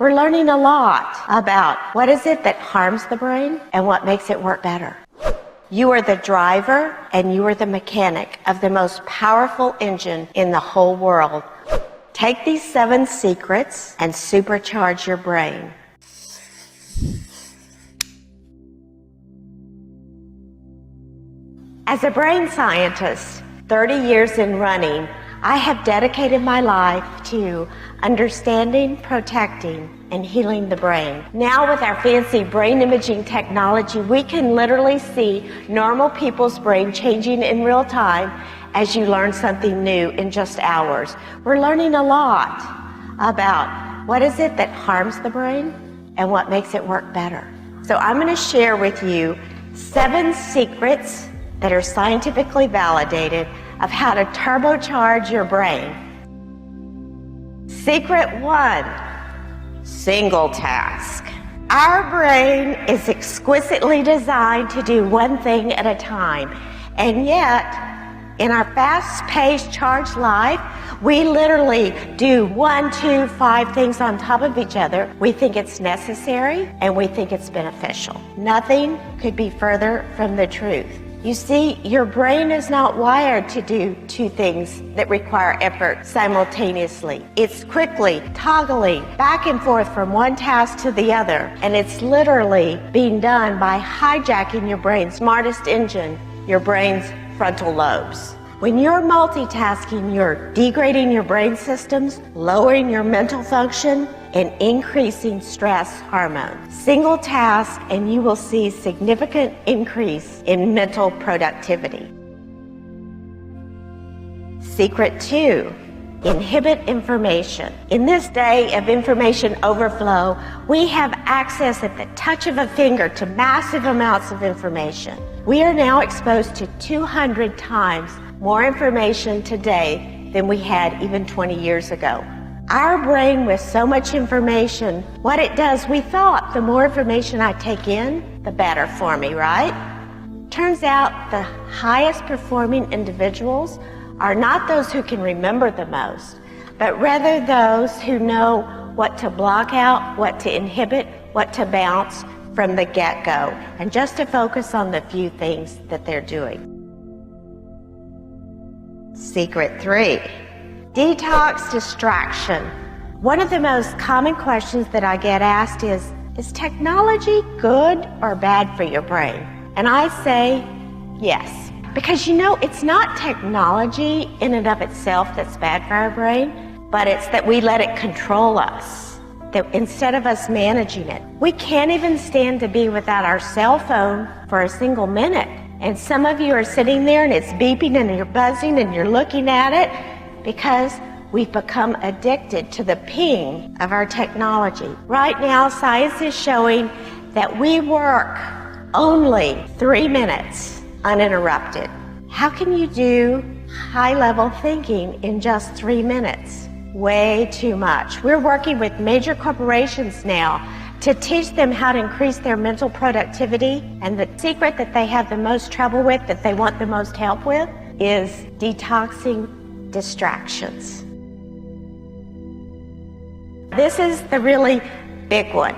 We're learning a lot about what is it that harms the brain and what makes it work better. You are the driver and you are the mechanic of the most powerful engine in the whole world. Take these 7 secrets and supercharge your brain. As a brain scientist, 30 years in running, I have dedicated my life to understanding, protecting, and healing the brain. Now with our fancy brain imaging technology, we can literally see normal people's brain changing in real time as you learn something new in just hours. We're learning a lot about what is it that harms the brain and what makes it work better. So I'm going to share with you 7 secrets that are scientifically validated of how to turbocharge your brain. Secret 1, single task. Our brain is exquisitely designed to do one thing at a time, and yet in our fast-paced, charged life, we literally do 1, 2, 5 things on top of each other. We think it's necessary and we think it's beneficial. Nothing could be further from the truth. You see, your brain is not wired to do 2 things that require effort simultaneously. It's quickly toggling back and forth from one task to the other, and it's literally being done by hijacking your brain's smartest engine, your brain's frontal lobes. When you're multitasking, you're degrading your brain systems, lowering your mental function, and increasing stress hormones. Single task and you will see significant increase in mental productivity. Secret 2, inhibit information. In this day of information overflow, we have access at the touch of a finger to massive amounts of information. We are now exposed to 200 times more information today than we had even 20 years ago. Our brain with so much information, what it does, we thought the more information I take in, the better for me, right? Turns out the highest performing individuals are not those who can remember the most, but rather those who know what to block out, what to inhibit, what to bounce from the get-go, and just to focus on the few things that they're doing. Secret 3, detox distraction. One of the most common questions that I get asked is technology good or bad for your brain? And I say yes. Because you know, it's not technology in and of itself that's bad for our brain, but it's that we let it control us, that instead of us managing it. We can't even stand to be without our cell phone for a single minute. And some of you are sitting there and it's beeping and you're buzzing and you're looking at it because we've become addicted to the ping of our technology. Right now, science is showing that we work only 3 minutes uninterrupted. How can you do high-level thinking in just 3 minutes? Way too much. We're working with major corporations now to teach them how to increase their mental productivity, and the secret that they have the most trouble with, that they want the most help with, is detoxing distractions. This is the really big one.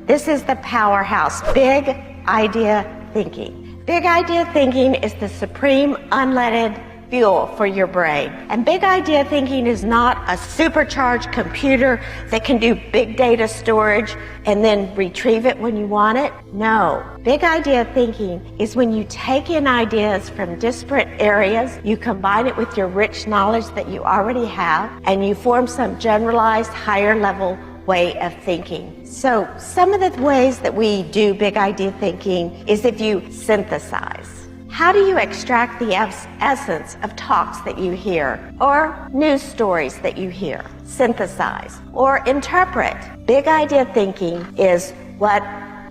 This is the powerhouse, big idea thinking. Big idea thinking is the supreme unleaded fuel for your brain. And big idea thinking is not a supercharged computer that can do big data storage and then retrieve it when you want it. No. Big idea thinking is when you take in ideas from disparate areas, you combine it with your rich knowledge that you already have, and you form some generalized higher level way of thinking. So some of the ways that we do big idea thinking is if you synthesize. How do you extract the essence of talks that you hear or news stories that you hear? Synthesize or interpret. Big idea thinking is what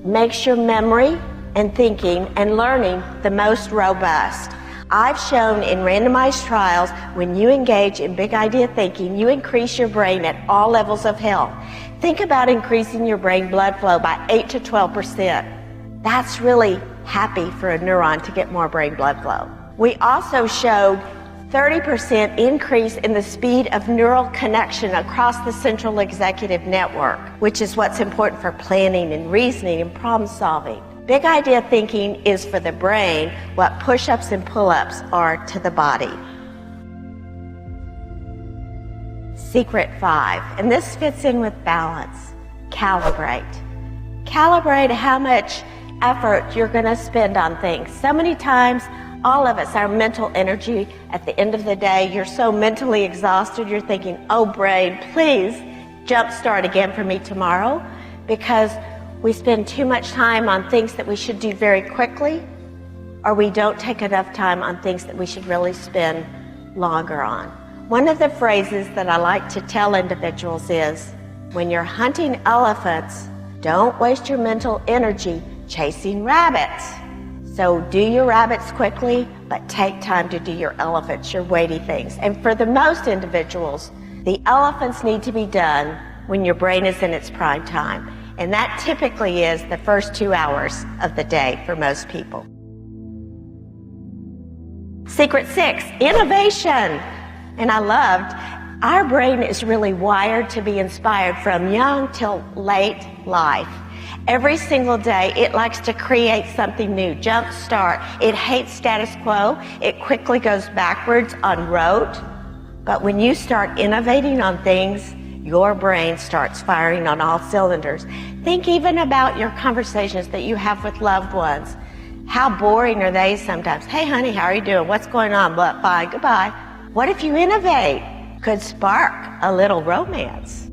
makes your memory and thinking and learning the most robust. I've shown in randomized trials when you engage in big idea thinking, you increase your brain at all levels of health. Think about increasing your brain blood flow by 8 to 12%. That's really happy for a neuron to get more brain blood flow. We also showed 30% increase in the speed of neural connection across the central executive network, which is what's important for planning and reasoning and problem solving. Big idea thinking is for the brain what push-ups and pull-ups are to the body. Secret 5, and this fits in with balance. Calibrate. Calibrate how much effort you're going to spend on things. So many times, all of us, our mental energy at the end of the day, you're so mentally exhausted, you're thinking, oh brain, please jumpstart again for me tomorrow, because we spend too much time on things that we should do very quickly, or we don't take enough time on things that we should really spend longer on. One of the phrases that I like to tell individuals is, when you're hunting elephants, don't waste your mental energy chasing rabbits. So do your rabbits quickly, but take time to do your elephants, your weighty things. And for the most individuals, the elephants need to be done when your brain is in its prime time. And that typically is the first 2 hours of the day for most people. Secret 6, innovation. And I loved, our brain is really wired to be inspired from young till late life. Every single day, it likes to create something new, jump start. It hates status quo. It quickly goes backwards on rote. But when you start innovating on things, your brain starts firing on all cylinders. Think even about your conversations that you have with loved ones. How boring are they sometimes? Hey, honey, how are you doing? What's going on? Blah, bye, goodbye. What if you innovate? Could spark a little romance.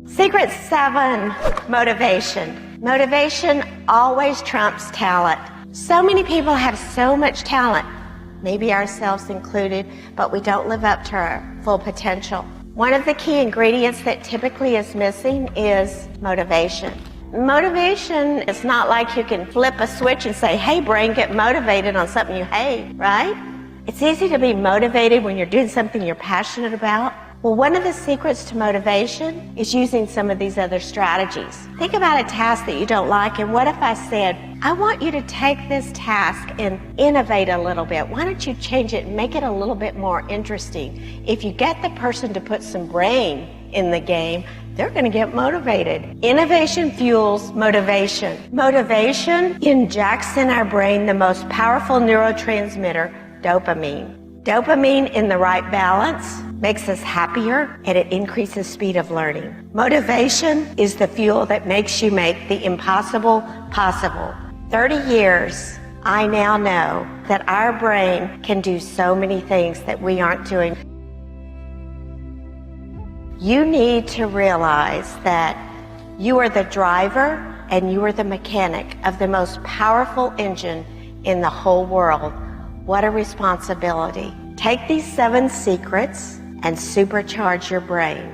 Secret 7, motivation. Motivation always trumps talent. So many people have so much talent, maybe ourselves included, but we don't live up to our full potential. One of the key ingredients that typically is missing is motivation. Motivation is not like you can flip a switch and say, hey brain, get motivated on something you hate, right? It's easy to be motivated when you're doing something you're passionate about. Well, one of the secrets to motivation is using some of these other strategies. Think about a task that you don't like, and what if I said, I want you to take this task and innovate a little bit. Why don't you change it and make it a little bit more interesting? If you get the person to put some brain in the game, they're going to get motivated. Innovation fuels motivation. Motivation injects in our brain the most powerful neurotransmitter, dopamine. Dopamine in the right balance makes us happier, and it increases speed of learning. Motivation is the fuel that makes you make the impossible possible. 30 years, I now know that our brain can do so many things that we aren't doing. You need to realize that you are the driver and you are the mechanic of the most powerful engine in the whole world. What a responsibility. Take these 7 secrets and supercharge your brain.